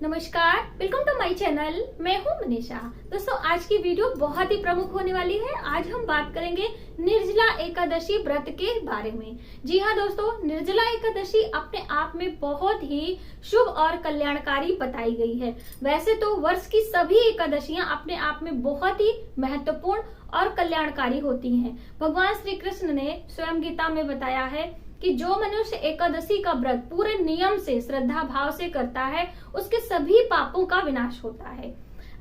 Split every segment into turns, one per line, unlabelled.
नमस्कार, welcome to my channel. मैं हूं मनीषा। दोस्तों, आज की वीडियो बहुत ही प्रमुख होने वाली है। आज हम बात करेंगे निर्जला एकादशी व्रत के बारे में। जी हाँ दोस्तों, निर्जला एकादशी अपने आप में बहुत ही शुभ और कल्याणकारी बताई गई है। वैसे तो वर्ष की सभी एकादशियां अपने आप में बहुत ही महत्वपूर्ण और कल्याणकारी होती हैं। भगवान श्री कृष्ण ने स्वयं गीता में बताया है कि जो मनुष्य एकादशी का व्रत पूरे नियम से श्रद्धा भाव से करता है उसके सभी पापों का विनाश होता है।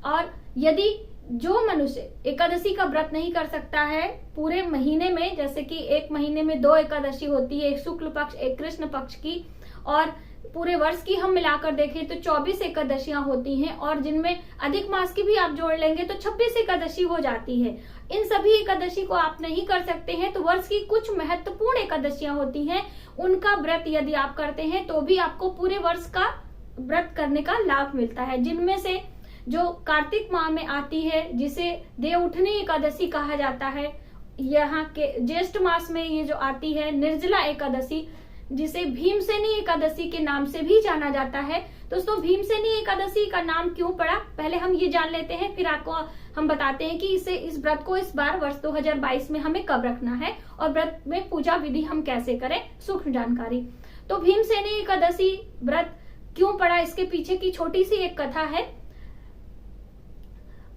और यदि जो मनुष्य एकादशी का व्रत नहीं कर सकता है पूरे महीने में, जैसे कि एक महीने में 2 एकादशी होती है, एक शुक्ल पक्ष एक कृष्ण पक्ष की, और पूरे वर्ष की हम मिलाकर देखें तो 24 एकादशियां होती हैं, और जिनमें अधिक मास की भी आप जोड़ लेंगे तो 26 एकादशी हो जाती है। इन सभी एकादशी को आप नहीं कर सकते हैं तो वर्ष की कुछ महत्वपूर्ण एकादशियां होती हैं, उनका व्रत यदि आप करते हैं तो भी आपको पूरे वर्ष का व्रत करने का लाभ मिलता है। जिनमें से जो कार्तिक माह में आती है, जिसे देवउठनी एकादशी कहा जाता है, यहाँ के ज्येष्ठ मास में ये जो आती है निर्जला एकादशी, जिसे भीमसेनी एकादशी के नाम से भी जाना जाता है। दोस्तों, भीमसेनी एकादशी का नाम क्यों पड़ा, पहले हम ये जान लेते हैं, फिर आपको हम बताते हैं कि इस व्रत को इस बार वर्ष 2022 में हमें कब रखना है और व्रत में पूजा विधि हम कैसे करें, सूक्ष्म जानकारी। तो भीमसेनी एकादशी व्रत क्यों पड़ा, इसके पीछे की छोटी सी एक कथा है।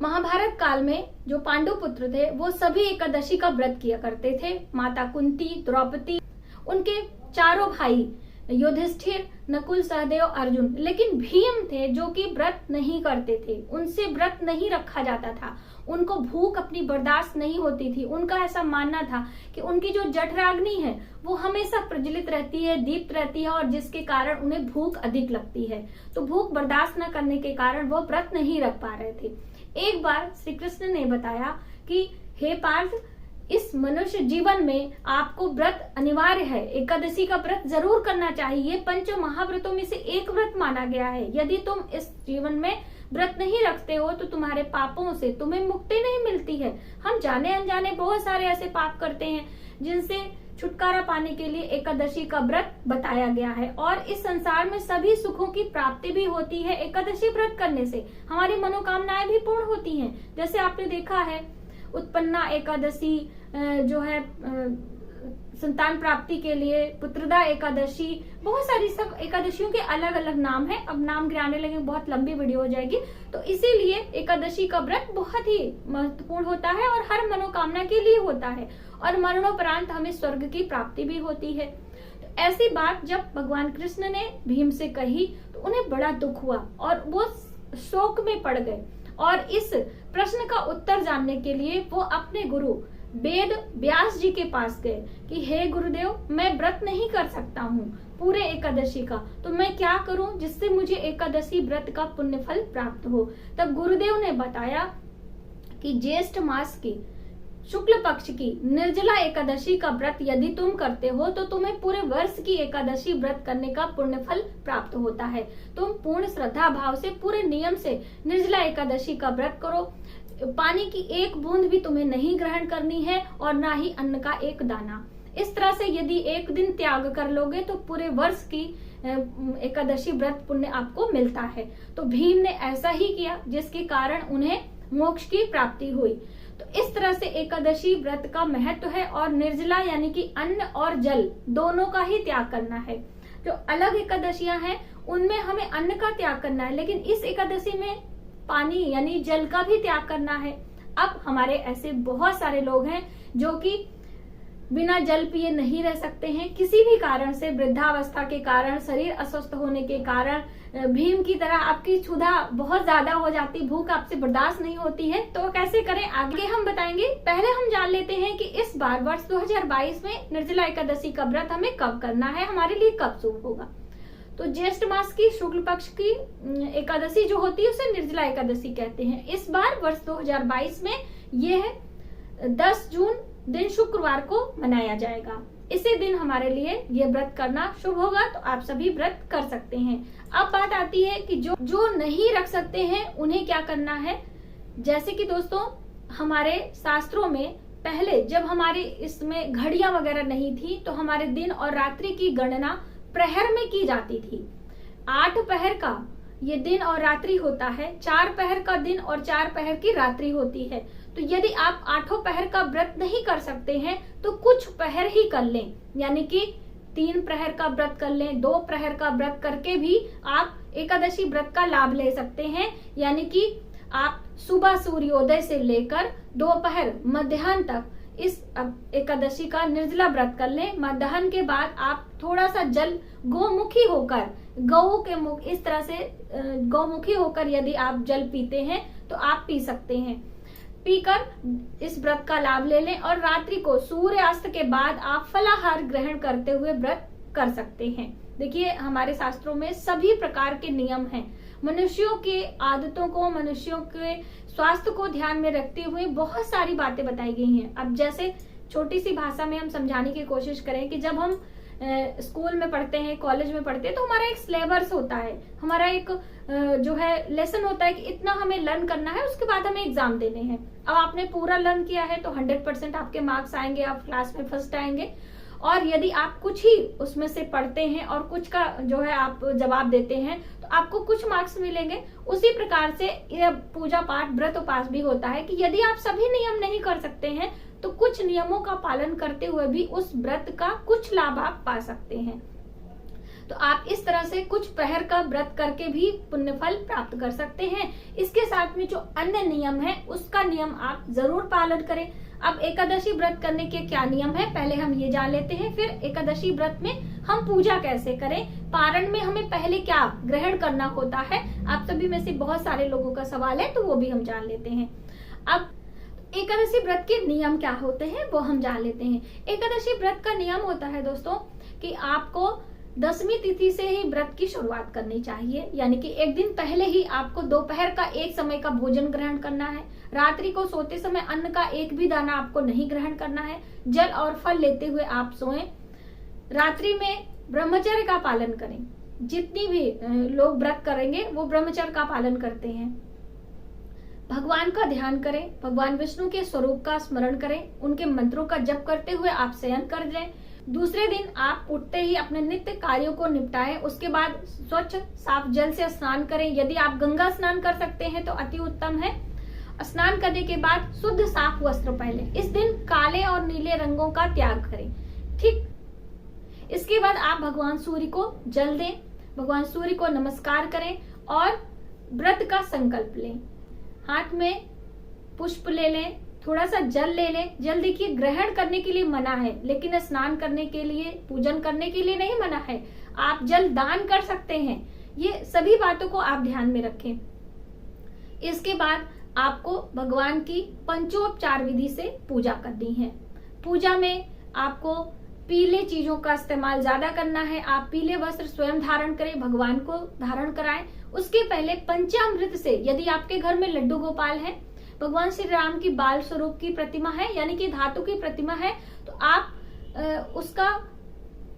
महाभारत काल में जो पांडु पुत्र थे वो सभी एकादशी का व्रत किया करते थे। माता कुंती, द्रौपदी, उनके चारों भाई युधिष्ठिर, नकुल, सहदेव, अर्जुन, लेकिन भीम थे जो कि व्रत नहीं करते थे, उनसे व्रत नहीं रखा जाता था, उनको भूख अपनी बर्दाश्त नहीं होती थी। उनका ऐसा मानना था कि उनकी जो जठराग्नि है वो हमेशा प्रज्वलित रहती है, दीप्त रहती है, और जिसके कारण उन्हें भूख अधिक लगती है। तो भूख बर्दाश्त न करने के कारण वो व्रत नहीं रख पा रहे थे। एक बार श्री कृष्ण ने बताया कि हे पार्थ, इस मनुष्य जीवन में आपको व्रत अनिवार्य है, एकादशी का व्रत जरूर करना चाहिए। पंच महाव्रतों में से एक व्रत माना गया है। यदि तुम इस जीवन में व्रत नहीं रखते हो तो तुम्हारे पापों से तुम्हें मुक्ति नहीं मिलती है। हम जाने अनजाने बहुत सारे ऐसे पाप करते हैं जिनसे छुटकारा पाने के लिए एकादशी का व्रत बताया गया है। और इस संसार में सभी सुखों की प्राप्ति भी होती है एकादशी व्रत करने से। हमारी मनोकामनाएं भी पूर्ण होती हैं। जैसे आपने देखा है उत्पन्ना एकादशी जो है संतान प्राप्ति के लिए, पुत्रदा एकादशी, बहुत सारी सब एकादशियों के अलग अलग नाम है। अब नाम गिराने लगे बहुत लंबी वीडियो हो जाएगी, तो इसीलिए एकादशी का व्रत बहुत ही महत्वपूर्ण होता है और हर मनोकामना के लिए होता है, और मरणोपरांत हमें स्वर्ग की प्राप्ति भी होती है। तो ऐसी बात जब भगवान कृष्ण ने भीम से कही तो उन्हें बड़ा दुख हुआ और वो शोक में पड़ गए, और इस प्रश्न का उत्तर जानने के लिए वो अपने गुरु वेद व्यास जी के पास गए कि हे गुरुदेव, मैं व्रत नहीं कर सकता हूँ पूरे एकादशी का, तो मैं क्या करूं जिससे मुझे एकादशी व्रत का पुण्य फल प्राप्त हो। तब गुरुदेव ने बताया कि ज्येष्ठ मास की शुक्ल पक्ष की निर्जला एकादशी का व्रत यदि तुम करते हो तो तुम्हें पूरे वर्ष की एकादशी व्रत करने का पुण्य फल प्राप्त होता है। तुम पूर्ण श्रद्धा भाव से पूरे नियम से निर्जला एकादशी का व्रत करो। पानी की एक बूंद भी तुम्हें नहीं ग्रहण करनी है और ना ही अन्न का एक दाना। इस तरह से यदि एक दिन त्याग कर लोगे तो पूरे वर्ष की एकादशी व्रत पुण्य आपको मिलता है। तो भीम ने ऐसा ही किया, जिसके कारण उन्हें मोक्ष की प्राप्ति हुई। तो इस तरह से एकादशी व्रत का महत्व है। और निर्जला यानी कि अन्न और जल दोनों का ही त्याग करना है। जो अलग एकादशियां हैं उनमें हमें अन्न का त्याग करना है, लेकिन इस एकादशी में पानी यानी जल का भी त्याग करना है। अब हमारे ऐसे बहुत सारे लोग हैं जो कि बिना जल पिए नहीं रह सकते हैं, किसी भी कारण से, वृद्धावस्था के कारण, शरीर अस्वस्थ होने के कारण, भीम की तरह आपकी क्षुधा बहुत ज्यादा हो जाती, भूख आपसे बर्दाश्त नहीं होती है, तो कैसे करें आगे हम बताएंगे। पहले हम जान लेते हैं कि इस बार वर्ष 2022 में निर्जला एकादशी का व्रत हमें कब करना है, हमारे लिए कब शुभ होगा। तो ज्येष्ठ मास की शुक्ल पक्ष की एकादशी जो होती है उसे निर्जला एकादशी कहते हैं। इस बार वर्ष 2022 में यह 10 जून दिन शुक्रवार को मनाया जाएगा। इसी दिन हमारे लिए ये व्रत करना शुभ होगा, तो आप सभी व्रत कर सकते हैं। अब बात आती है कि जो नहीं रख सकते हैं उन्हें क्या करना है। जैसे कि दोस्तों हमारे शास्त्रों में पहले जब हमारे इसमें घड़ियां वगैरह नहीं थी तो हमारे दिन और रात्रि की गणना प्रहर में की जाती थी। 8 पहर का ये दिन और रात्रि होता है, 4 पहर का दिन और 4 पहर की रात्रि होती है। तो यदि आप 8 पहर का व्रत नहीं कर सकते हैं तो कुछ पहर ही कर लें, यानी कि 3 प्रहर का व्रत कर लें, 2 प्रहर का व्रत करके भी आप एकादशी व्रत का लाभ ले सकते हैं। यानी कि आप सुबह सूर्योदय से लेकर दोपहर मध्याह्न तक इस एकादशी का निर्जला व्रत कर लें। मध्याह्न के बाद आप थोड़ा सा जल गौमुखी होकर, गौ के मुख इस तरह से गौमुखी होकर यदि आप जल पीते हैं तो आप पी सकते हैं। पीकर इस व्रत का लाभ ले लें और रात्रि को सूर्यास्त के बाद आप फलाहार ग्रहण करते हुए व्रत कर सकते हैं। देखिए, हमारे शास्त्रों में सभी प्रकार के नियम हैं। मनुष्यों के आदतों को, मनुष्यों के स्वास्थ्य को ध्यान में रखते हुए बहुत सारी बातें बताई गई हैं। अब जैसे छोटी सी भाषा में हम समझाने की कोशिश करें कि जब हम स्कूल में पढ़ते हैं, कॉलेज में पढ़ते हैं, तो हमारा एक सिलेबस होता है, हमारा एक जो है लेसन होता है कि इतना हमें लर्न करना है, उसके बाद हमें एग्जाम देने हैं। अब आपने पूरा लर्न किया है तो 100% आपके मार्क्स आएंगे, आप क्लास में फर्स्ट आएंगे। और यदि आप कुछ ही उसमें से पढ़ते हैं और कुछ का जो है आप जवाब देते हैं तो आपको कुछ मार्क्स मिलेंगे। उसी प्रकार से यह पूजा पाठ व्रत उपास भी होता है कि यदि आप सभी नियम नहीं कर सकते हैं तो कुछ नियमों का पालन करते हुए भी उस व्रत का कुछ लाभ आप पा सकते हैं। तो आप इस तरह से कुछ पहर का व्रत करके भी पुण्य फल प्राप्त कर सकते हैं। इसके साथ में जो अन्य नियम है उसका नियम आप जरूर पालन करें। अब एकादशी व्रत करने के क्या नियम है, पहले हम ये जान लेते हैं, फिर एकादशी व्रत में हम पूजा कैसे करें, पारण में हमें पहले क्या ग्रहण करना होता है। आप सभी में से बहुत सारे लोगों का सवाल है तो वो भी हम जान लेते हैं। अब एकादशी व्रत के नियम क्या होते हैं वो हम जान लेते हैं। एकादशी व्रत का नियम होता है दोस्तों कि आपको 10वीं तिथि से ही व्रत की शुरुआत करनी चाहिए, यानी कि एक दिन पहले ही आपको दोपहर का एक समय का भोजन ग्रहण करना है। रात्रि को सोते समय अन्न का एक भी दाना आपको नहीं ग्रहण करना है। जल और फल लेते हुए आप सोएं। रात्रि में ब्रह्मचर्य का पालन करें। जितनी भी लोग व्रत करेंगे वो ब्रह्मचर्य का पालन करते हैं। भगवान का ध्यान करें, भगवान विष्णु के स्वरूप का स्मरण करें, उनके मंत्रों का जप करते हुए आप शयन कर लें। दूसरे दिन आप उठते ही अपने नित्य कार्यों को निपटाएं। उसके बाद स्वच्छ साफ जल से स्नान करें। यदि आप गंगा स्नान कर सकते हैं तो अति उत्तम है। स्नान करने के बाद शुद्ध साफ वस्त्र पहने। इस दिन काले और नीले रंगों का त्याग करें। ठीक, इसके बाद आप भगवान सूर्य को जल दें, भगवान सूर्य को नमस्कार करें और व्रत का संकल्प लें। हाथ में पुष्प ले लें, थोड़ा सा जल ले लें। जल देखिए ग्रहण करने के लिए मना है, लेकिन स्नान करने के लिए, पूजन करने के लिए नहीं मना है। आप जल दान कर सकते हैं। ये सभी बातों को आप ध्यान में रखें। इसके बाद आपको भगवान की पंचोपचार विधि से पूजा करनी है। पूजा में आपको पीले चीजों का इस्तेमाल ज्यादा करना है। आप पीले वस्त्र स्वयं धारण करें, भगवान को धारण कराएं। उसके पहले पंचामृत से, यदि आपके घर में लड्डू गोपाल है, भगवान श्री राम की बाल स्वरूप की प्रतिमा है, यानी कि धातु की प्रतिमा है, तो आप उसका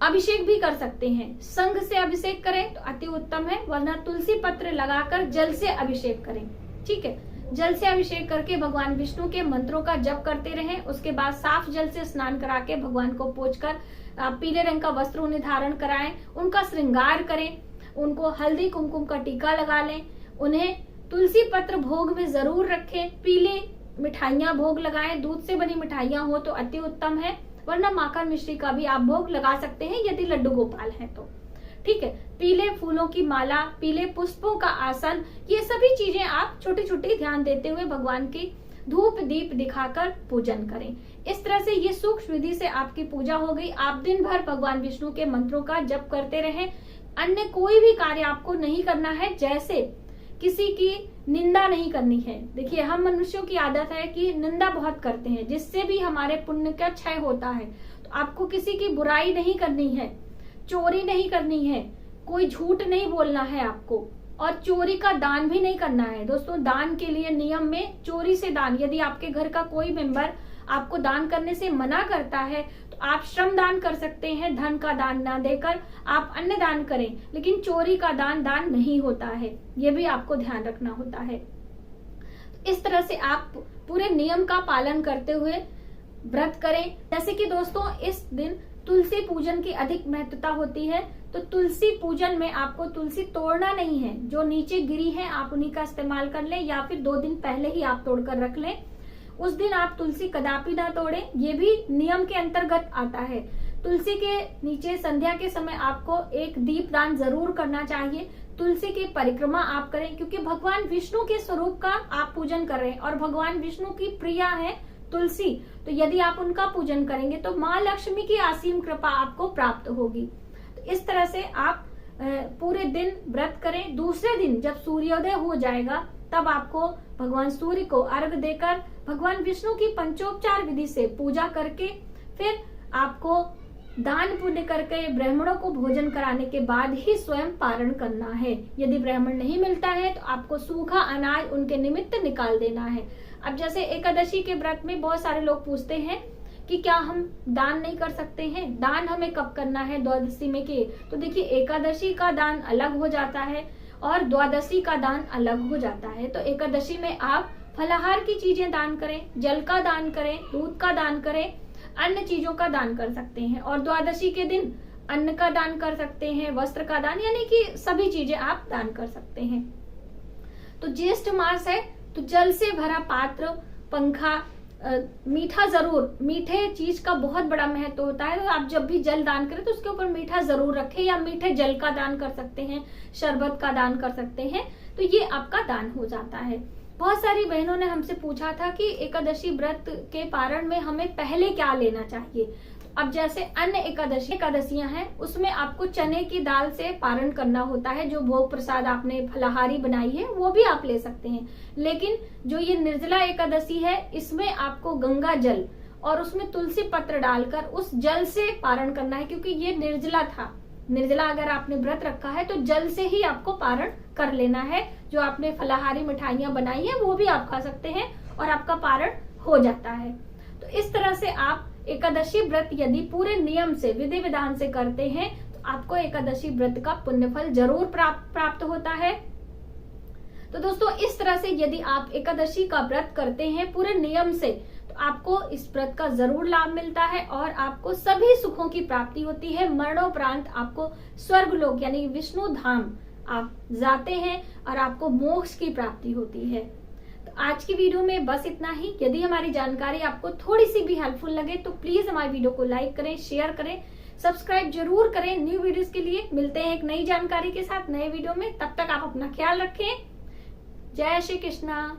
अभिषेक भी कर सकते हैं। संघ से अभिषेक करें तो अति उत्तम है, वरना तुलसी पत्र लगाकर जल से अभिषेक करें। ठीक है, जल से अभिषेक करके भगवान विष्णु के मंत्रों का जप करते रहें। उसके बाद साफ जल से स्नान करा के भगवान को पोंछकर आप पीले रंग का वस्त्र उन्हें धारण कराएं, उनका श्रृंगार करें, उनको हल्दी कुमकुम का टीका लगा लें, उन्हें तुलसी पत्र भोग में जरूर रखें। पीले मिठाइयां भोग लगाएं, दूध से बनी मिठाइयां हो तो अति उत्तम है, वरना माखन मिश्री का भी आप भोग लगा सकते हैं यदि लड्डू गोपाल है तो। ठीक है, पीले फूलों की माला, पीले पुष्पों का आसन, ये सभी चीजें आप छोटी छोटी ध्यान देते हुए भगवान की धूप दीप दिखाकर पूजन करें। इस तरह से ये सूक्ष्म विधि से आपकी पूजा हो गई। आप दिन भर भगवान विष्णु के मंत्रों का जप करते रहें। अन्य कोई भी कार्य आपको नहीं करना है, जैसे किसी की निंदा नहीं करनी है। देखिए, हम मनुष्यों की आदत है कि निंदा बहुत करते हैं, जिससे भी हमारे पुण्य का क्षय होता है। तो आपको किसी की बुराई नहीं करनी है, चोरी नहीं करनी है, कोई झूठ नहीं बोलना है आपको, और चोरी का दान भी नहीं करना है। दोस्तों, दान के लिए नियम में चोरी से दान, यदि आपके घर का कोई मेंबर आपको दान करने से मना करता है तो आप श्रम दान कर सकते हैं। धन का दान ना देकर आप अन्न दान करें, लेकिन चोरी का दान नहीं होता है, ये भी आपको ध्यान रखना होता है। इस तरह से आप पूरे नियम का पालन करते हुए व्रत करें। जैसे कि दोस्तों, इस दिन तुलसी पूजन की अधिक महत्वता होती है। तो तुलसी पूजन में आपको तुलसी तोड़ना नहीं है, जो नीचे गिरी है आप उन्हीं का इस्तेमाल कर लें, या फिर 2 दिन पहले ही आप तोड़कर रख लें। उस दिन आप तुलसी कदापि ना तोड़ें, ये भी नियम के अंतर्गत आता है। तुलसी के नीचे संध्या के समय आपको एक दीपदान जरूर करना चाहिए। तुलसी की परिक्रमा आप करें, क्योंकि भगवान विष्णु के स्वरूप का आप पूजन कर रहे हैं और भगवान विष्णु की प्रिया है तुलसी, तो यदि आप उनका पूजन करेंगे तो माँ लक्ष्मी की असीम कृपा आपको प्राप्त होगी। तो इस तरह से आप पूरे दिन व्रत करें। दूसरे दिन जब सूर्योदय हो जाएगा तब आपको भगवान सूर्य को अर्घ देकर भगवान विष्णु की पंचोपचार विधि से पूजा करके फिर आपको दान पुण्य करके ब्राह्मणों को भोजन कराने के बाद ही स्वयं पारण करना है। यदि ब्राह्मण नहीं मिलता है तो आपको सूखा अनाज उनके निमित्त निकाल देना है। अब जैसे एकादशी के व्रत में बहुत सारे लोग पूछते हैं कि क्या हम दान नहीं कर सकते हैं, दान हमें कब करना है, द्वादशी में के? तो देखिए, एकादशी का दान अलग हो जाता है और द्वादशी का दान अलग हो जाता है। तो एकादशी में आप फलाहार की चीजें दान करें, जल का दान करें, दूध का दान करें, अन्य चीजों का दान कर सकते हैं। और द्वादशी के दिन अन्न का दान कर सकते हैं, वस्त्र का दान, यानी कि सभी चीजें आप दान कर सकते हैं। तो ज्येष्ठ मास है तो जल से भरा पात्र, पंखा, मीठा जरूर, मीठे चीज का बहुत बड़ा महत्व होता है। तो आप जब भी जल दान करें तो उसके ऊपर मीठा जरूर रखें, या मीठे जल का दान कर सकते हैं, शरबत का दान कर सकते हैं। तो ये आपका दान हो जाता है। बहुत सारी बहनों ने हमसे पूछा था कि एकादशी व्रत के पारण में हमें पहले क्या लेना चाहिए। अब जैसे अन्य एकादशियां हैं उसमें आपको चने की दाल से पारण करना होता है, जो भोग प्रसाद आपने फलाहारी बनाई है वो भी आप ले सकते हैं। लेकिन जो ये निर्जला एकादशी है इसमें आपको गंगा जल और उसमें तुलसी पत्र डालकर उस जल से पारण करना है, क्योंकि ये निर्जला था। निर्जला अगर आपने व्रत रखा है तो जल से ही आपको पारण कर लेना है। जो आपने फलाहारी मिठाइयां बनाई है वो भी आप खा सकते हैं और आपका पारण हो जाता है। तो इस तरह से आप एकादशी व्रत यदि पूरे नियम से, विधि विधान से करते हैं तो आपको एकादशी व्रत का पुण्यफल जरूर प्राप्त होता है। तो दोस्तों, इस तरह से यदि आप एकादशी का व्रत करते हैं पूरे नियम से तो आपको इस व्रत का जरूर लाभ मिलता है और आपको सभी सुखों की प्राप्ति होती है। मरणोपरांत आपको स्वर्गलोक यानी विष्णु धाम आप जाते हैं और आपको मोक्ष की प्राप्ति होती है। तो आज की वीडियो में बस इतना ही। यदि हमारी जानकारी आपको थोड़ी सी भी हेल्पफुल लगे तो प्लीज हमारी वीडियो को लाइक करें, शेयर करें, सब्सक्राइब जरूर करें। न्यू वीडियोस के लिए मिलते हैं एक नई जानकारी के साथ नए वीडियो में। तब तक आप अपना ख्याल रखें। जय श्री कृष्णा।